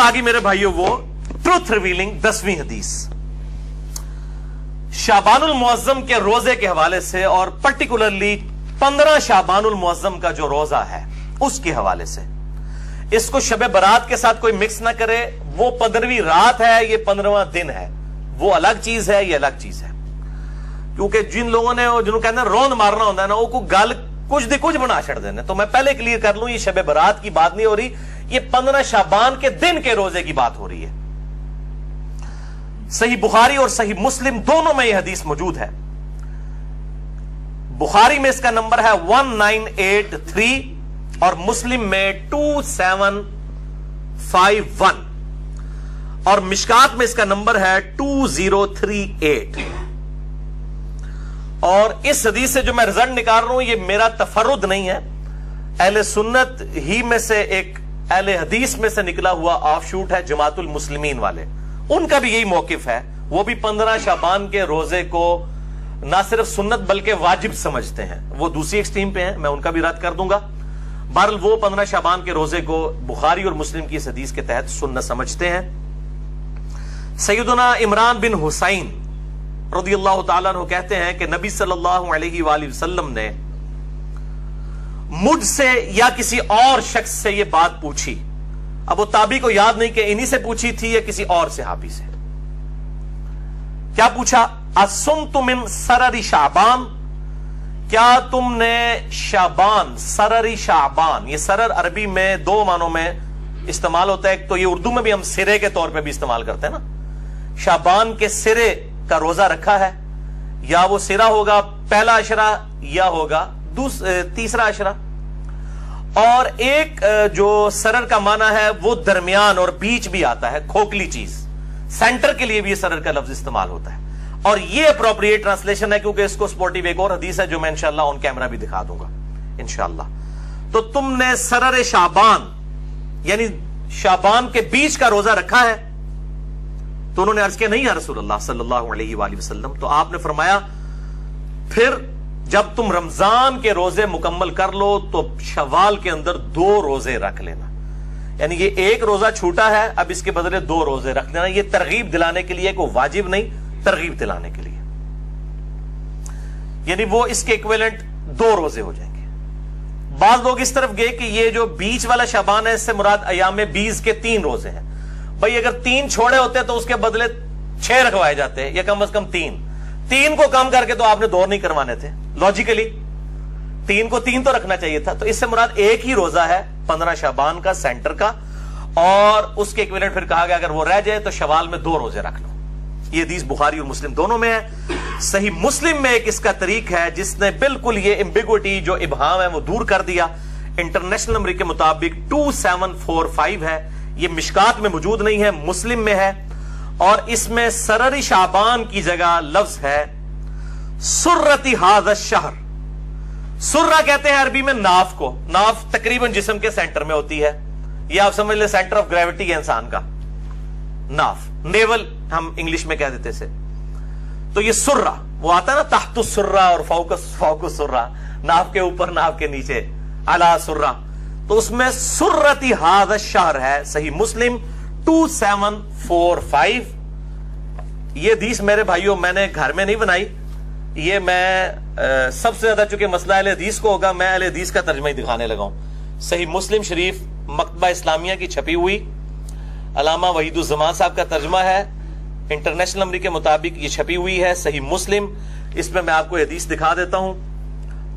आगे मेरे भाइयों वो ट्रुथ रिवीलिंग 10वीं हदीस शाबानुल मुअज्जम के रोजे के हवाले से, और पर्टिकुलरली 15 शाबानुल मुअज्जम का जो रोजा है उसके हवाले से। इसको शब बरात के साथ कोई मिक्स ना करे। वो 15वीं रात है, ये 15वां दिन है, वो अलग चीज है, ये अलग चीज है। क्योंकि जिन लोगों ने जिन्होंने कहते हैं रोंद मारना होता है ना, वो गल कुछ दे कुछ बना छड़ देने। तो मैं पहले क्लियर कर लूं, ये शब बरात की बात नहीं हो रही, ये 15 शाबान के दिन के रोजे की बात हो रही है। सही बुखारी और सही मुस्लिम दोनों में यह हदीस मौजूद है। बुखारी में इसका नंबर है 1983 और मुस्लिम में 2751 और मिशकात में इसका नंबर है 2038। और इस हदीस से जो मैं रिजल्ट निकाल रहा हूं, ये मेरा तफर्रुद नहीं है, अहले सुन्नत ही में से एक अहले हदीस में से निकला हुआ ऑफशूट है जमातुल मुस्लिमीन वाले। उनका भी यही मौकिफ है। वो भी 15 शाबान के रोजे को ना सिर्फ सुन्नत बल्कि वाजिब समझते हैं। वो दूसरी एक्सट्रीम पे हैं, मैं उनका भी रद्द कर दूंगा। बहरहाल वो 15 शाबान के रोजे को बुखारी और मुस्लिम की इस हदीस के तहत सुन्नत समझते हैं। सैयदना इमरान बिन हुसैन रज़ियल्लाहु ताला अन्हु कहते हैं कि नबी सल्लल्लाहु अलैहि वसल्लम ने मुझसे या किसी और शख्स से यह बात पूछी। अब वो ताबी को याद नहीं कि इन्हीं से पूछी थी या किसी और सहाबी से। क्या पूछा? असुमतु मिन सररी शाबान, क्या तुमने शाबान, सररी शाबान, ये सरर अरबी में दो मानों में इस्तेमाल होता है। एक तो ये उर्दू में भी हम सिरे के तौर पे भी इस्तेमाल करते हैं ना, शाबान के सिरे का रोजा रखा है, या वो सिरा होगा पहला अशरा या होगा तीसरा अशरा। और एक जो सरर का माना है वो दरमियान और बीच भी आता है, खोखली चीज, सेंटर के लिए भी सरर का लफ्ज इस्तेमाल होता है। और ये अप्रोप्रिएट ट्रांसलेशन है, क्योंकि इसको स्पोर्टिव एक और हदीस है जो मैं इंशाअल्लाह ऑन कैमरा भी दिखा दूंगा इंशाअल्लाह। तो तुमने सरर शाबान यानी शाबान के बीच का रोजा रखा है? तो उन्होंने अर्ज किया नहीं या रसूलल्लाह सल्लल्लाहु अलैहि वसल्लम। तो आपने फरमाया फिर जब तुम रमजान के रोजे मुकम्मल कर लो तो शवाल के अंदर 2 रोजे रख लेना। यानी ये एक रोजा छूटा है, अब इसके बदले 2 रोजे रख लेना। ये तरगीब दिलाने के लिए, कोई वाजिब नहीं, तरगीब दिलाने के लिए। यानी वो इसके इक्विवेलेंट 2 रोजे हो जाएंगे। बाद लोग इस तरफ गए कि ये जो बीच वाला शाबान है, इससे मुराद अयाम बीज के 3 रोजे हैं। भाई अगर 3 छोड़े होते तो उसके बदले 6 रखवाए जाते, या कम से कम 3 को कम करके तो आपने 2 नहीं करवाने थे। लॉजिकली 3 को 3 तो रखना चाहिए था। तो इससे मुराद एक ही रोजा है 15 शाबान का, सेंटर का, और उसके इक्विवेलेंट फिर कहा गया अगर वो रह जाए तो शवाल में 2 रोजे रख लो। ये हदीस बुखारी और मुस्लिम दोनों में है। सही मुस्लिम में एक इसका तरीक है जिसने बिल्कुल ये एम्बिगुइटी जो इबहाम है वो दूर कर दिया। इंटरनेशनल नंबर के मुताबिक 2745 है। ये मिशकात में मौजूद नहीं है, मुस्लिम में है। और इसमें सररी शाबान की जगह लफ्ज है सुर्रती हाज़ा शहर। सुर्रा कहते हैं अरबी में नाफ को। नाफ तकरीबन जिस्म के सेंटर में होती है, ये आप समझ ले सेंटर ऑफ ग्रेविटी है इंसान का। नाफ, नेवल हम इंग्लिश में कह देते से। तो ये सुर्रा वो आता है ना, तहतु सुर्रा और फौकु सुर्रा, नाफ के ऊपर नाफ के नीचे, अला सुर्रा। तो उसमें सुर्रती हाज़ा शहर है। सही मुस्लिम 2745। ये हदीस मेरे भाइयों मैंने घर में नहीं बनाई, ये मैं सबसे ज्यादा चूंकि मसला अहले हदीस को होगा, मैं अहले हदीस का तर्जमा ही दिखाने लगा हूं। सही मुस्लिम शरीफ मकतबा इस्लामिया की छपी हुई, अलामा वहीदुज़्ज़मान साहब का तर्जमा है। इंटरनेशनल नंबर के मुताबिक ये छपी हुई है सही मुस्लिम। इसमें मैं आपको हदीस दिखा देता हूं,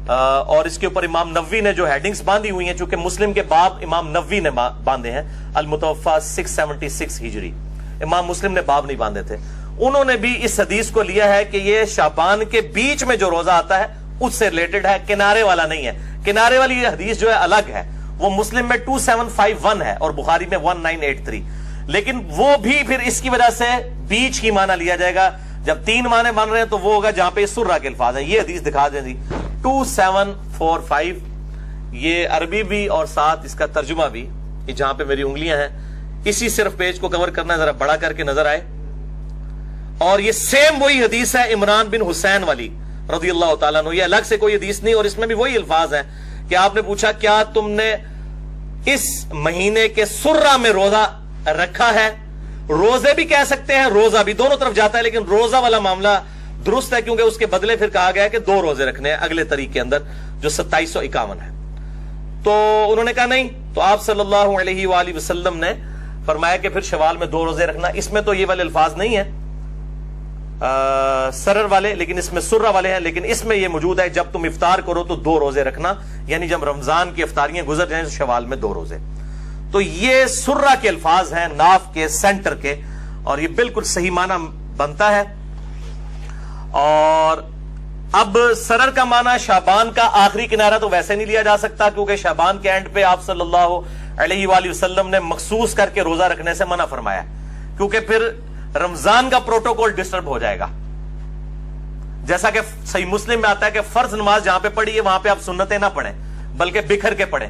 और इसके ऊपर इमाम नववी ने जो हेडिंग्स बांधी हुई हैं, चूंकि मुस्लिम के बाब इमाम नववी ने बांधे हैं, अल मुतवफ़ा 676 हिजरी, इमाम मुस्लिम ने बाब नहीं बांधे थे। उन्होंने भी इस हदीस को लिया है कि ये शाबान के बीच में जो रोजा आता है उससे रिलेटेड है, किनारे वाला नहीं है। किनारे वाली ये हदीस जो है अलग है, वो मुस्लिम में 2751 है और बुखारी में 1983। लेकिन वो भी फिर इसकी वजह से बीच ही माना लिया जाएगा। जब 3 माने मान रहे हैं तो वो होगा जहां पे सुर्रा के अल्फाज हैं। ये हदीस दिखा दें जी, 2745, ये अरबी भी और साथ इसका तर्जुमा भी, जहां पे मेरी उंगलियां हैं, इसी सिर्फ पेज को कवर करना, जरा बड़ा करके नजर आए। और ये सेम वही हदीस है इमरान बिन हुसैन वाली रज़ियल्लाहु ताला अन्हु, ये अलग से कोई हदीस नहीं, और इसमें भी वही अल्फाज हैं कि आपने पूछा क्या तुमने इस महीने के सुर्रा में रोजा رکھا ہے. روزے بھی کہہ سکتے ہیں, روزہ بھی, دونوں طرف جاتا ہے, لیکن روزہ والا معاملہ درست ہے کیونکہ اس کے بدلے پھر کہا گیا ہے کہ 2 روزے رکھنے ہیں اگلے طریق کے اندر جو 2751 ہے. تو انہوں نے کہا نہیں, تو آپ صلی اللہ علیہ وآلہ وسلم نے فرمایا کہ پھر شوال میں 2 روزے رکھنا. اس میں تو یہ والے الفاظ نہیں ہیں سرر والے, لیکن اس میں سرہ والے ہیں, لیکن اس میں یہ موجود ہے جب تم افطار کرو تو 2 روزے رکھنا, یعنی جب رمضان کی افطاریاں گزر جائیں تو شوال میں 2 روزے. تو یہ سرہ کے الفاظ ہیں, ناف کے, سینٹر کے, اور یہ بالکل صحیح معنی بنتا ہے. اور اب سرر کا معنی شعبان کا آخری کنارہ تو ویسے نہیں لیا جا سکتا کیونکہ شعبان کے اینڈ پہ آپ صلی اللہ علیہ وآلہ وسلم نے مخصوص کر کے روزہ رکھنے سے منع فرمایا, کیونکہ پھر رمضان کا پروٹوکول ڈسٹرب ہو جائے گا. جیسا کہ صحیح مسلم میں آتا ہے کہ فرض نماز جہاں پہ پڑھی ہے وہاں پہ آپ سنتیں نہ پڑھیں بلکہ بکھر کے پڑھیں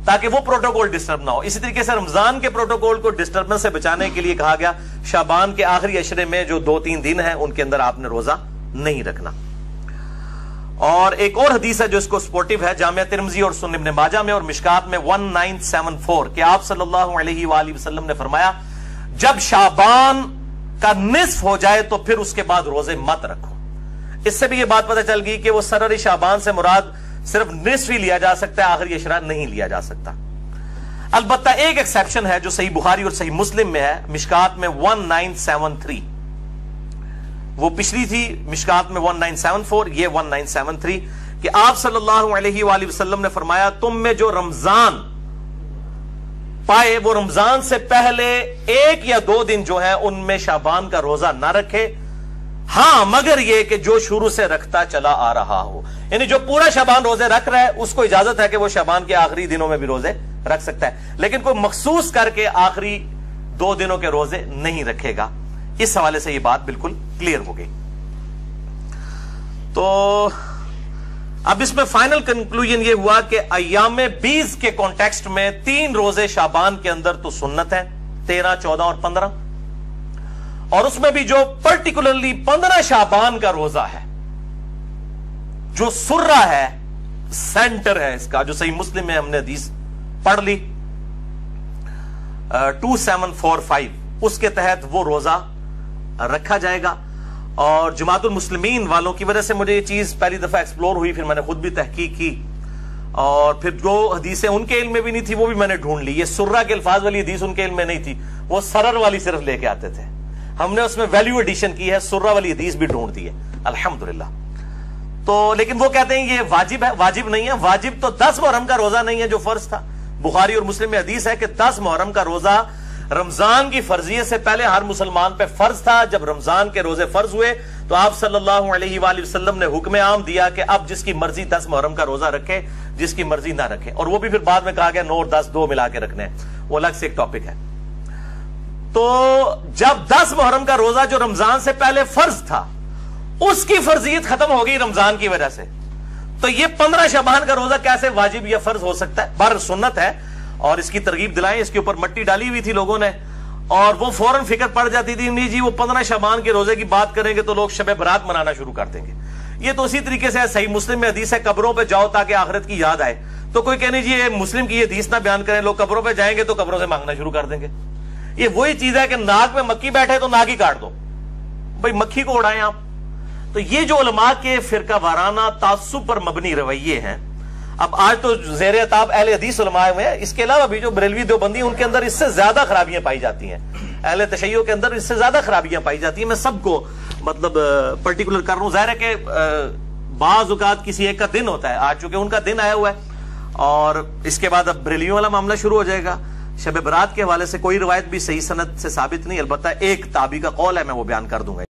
تاکہ وہ پروٹوکول ڈسٹرب نہ ہو. اسی طریقے سے رمضان کے پروٹوکول کو ڈسٹربنس سے بچانے کے لیے کہا گیا شعبان کے آخری عشرے میں جو 2-3 دن ہیں ان کے اندر آپ نے روزہ نہیں رکھنا. اور ایک اور حدیث ہے جو اس کو سپورٹیو ہے, جامعہ ترمذی اور سنن ابن ماجہ میں اور مشکات میں 1974 کہ آپ صلی اللہ علیہ وآلہ وسلم نے فرمایا جب شعبان کا نصف ہو جائے تو پھر اس کے بعد روزے مت رکھو. اس سے بھی یہ بات پتہ چل گئی کہ وہ سرر شعبان سے مراد صرف نصف ہی لیا جا سکتا ہے, آخری عشرہ نہیں لیا جا سکتا. البتہ ایک ایکسیپشن ہے جو صحیح بخاری اور صحیح مسلم میں ہے, مشکات میں 1973, وہ پچھلی تھی مشکات میں 1974, یہ 1973 کہ آپ صلی اللہ علیہ وآلہ وسلم نے فرمایا تم میں جو رمضان پائے وہ رمضان سے پہلے 1 یا 2 دن جو ہیں ان میں شعبان کا روزہ نہ رکھے, ہاں مگر یہ کہ جو شروع سے رکھتا چلا آ رہا ہو, یعنی جو پورا شعبان روزے رکھ رہا ہے اس کو اجازت ہے کہ وہ شعبان کے آخری دنوں میں بھی روزے رکھ سکتا ہے, لیکن کوئی مخصوص کر کے آخری 2 دنوں کے روزے نہیں رکھے گا. اس حوالے سے یہ بات بالکل کلیئر ہو گئی. تو اب اس میں فائنل کنکلوژن یہ ہوا کہ ایام 20 کے کانٹیکسٹ میں 3 روزے شعبان کے اندر تو سنت ہے, 13, 14 اور 15, اور اس میں بھی جو پرٹیکولرلی 15 شعبان کا روزہ ہے جو سرہ ہے, سینٹر ہے اس کا, جو صحیح مسلم میں ہم نے حدیث پڑھ لی 2745, اس کے تحت وہ روزہ رکھا جائے گا. اور جماعت المسلمین والوں کی وجہ سے مجھے یہ چیز پہلی دفعہ ایکسپلور ہوئی, پھر میں نے خود بھی تحقیق کی, اور پھر جو حدیثیں ان کے علم میں بھی نہیں تھی وہ بھی میں نے ڈھونڈ لی. یہ سرہ کے الفاظ والی حدیث ان کے علم میں نہیں تھی, وہ سرر والی صرف لے کے آتے تھے. ہم نے اس میں ویلیو ایڈیشن کی ہے, سرہ والی حدیث بھی ڈھونڈ دی ہے الحمدللہ. تو لیکن وہ کہتے ہیں یہ واجب ہے, واجب نہیں ہے. واجب تو 10 محرم کا روزہ نہیں ہے جو فرض تھا. بخاری اور مسلم میں حدیث ہے کہ 10 محرم کا روزہ رمضان کی فرضیت سے پہلے ہر مسلمان پہ فرض تھا. جب رمضان کے روزے فرض ہوئے تو آپ صلی اللہ علیہ وآلہ وسلم نے حکم عام دیا کہ اب جس کی مرضی 10 محرم کا روزہ رکھے, جس کی مرضی نہ رکھے. اور وہ بھی پھر بعد میں کہا گیا 9 اور 10 2 ملا کے رکھنے, وہ الگ سے ایک ٹاپک ہے. تو جب 10 محرم کا روزہ جو رمضان سے پہلے فرض تھا اس کی فرضیت ختم ہو گئی رمضان کی وجہ سے, تو یہ 15 شعبان کا روزہ کیسے واجب یا فرض ہو سکتا ہے؟ بر سنت ہے اور اس کی ترغیب دلائیں. اس کے اوپر مٹی ڈالی ہوئی تھی لوگوں نے اور وہ فوراً فکر پڑ جاتی تھی نہیں جی وہ 15 شعبان کے روزے کی بات کریں گے تو لوگ شب برات منانا شروع کر دیں گے. یہ تو اسی طریقے سے صحیح مسلم میں حدیث ہے قبروں پہ جاؤ تاکہ آخرت کی یاد آئے. تو کوئی کہنے جی یہ مسلم کی یہ حدیث نہ بیان کریں, لوگ قبروں پہ جائیں گے تو قبروں سے مانگنا شروع کر دیں گے. یہ وہی چیز ہے کہ ناک میں مکھی بیٹھے تو ناک ہی کاٹ دو, بھائی مکھی کو اڑائیں آپ. تو یہ جو علماء کے فرقہ وارانہ تعصب پر مبنی رویے ہیں, اب آج تو زیر عتاب اہل حدیث علماء میں, اس کے علاوہ بھی جو بریلوی دیوبندی ان کے اندر اس سے زیادہ خرابیاں پائی جاتی ہیں, اہل تشیع کے اندر اس سے زیادہ خرابیاں پائی جاتی ہیں. میں سب کو مطلب پرٹیکولر کر رہا ہوں. ظاہر ہے کہ بعض اوقات کسی ایک کا دن ہوتا ہے, آج چونکہ ان کا دن آیا ہوا ہے, اور اس کے بعد اب بریلیوں والا معاملہ شروع ہو جائے گا. شب برات کے حوالے سے کوئی روایت بھی صحیح سند سے ثابت نہیں, البتہ ایک تابعی کا قول ہے, میں وہ بیان کر دوں گا.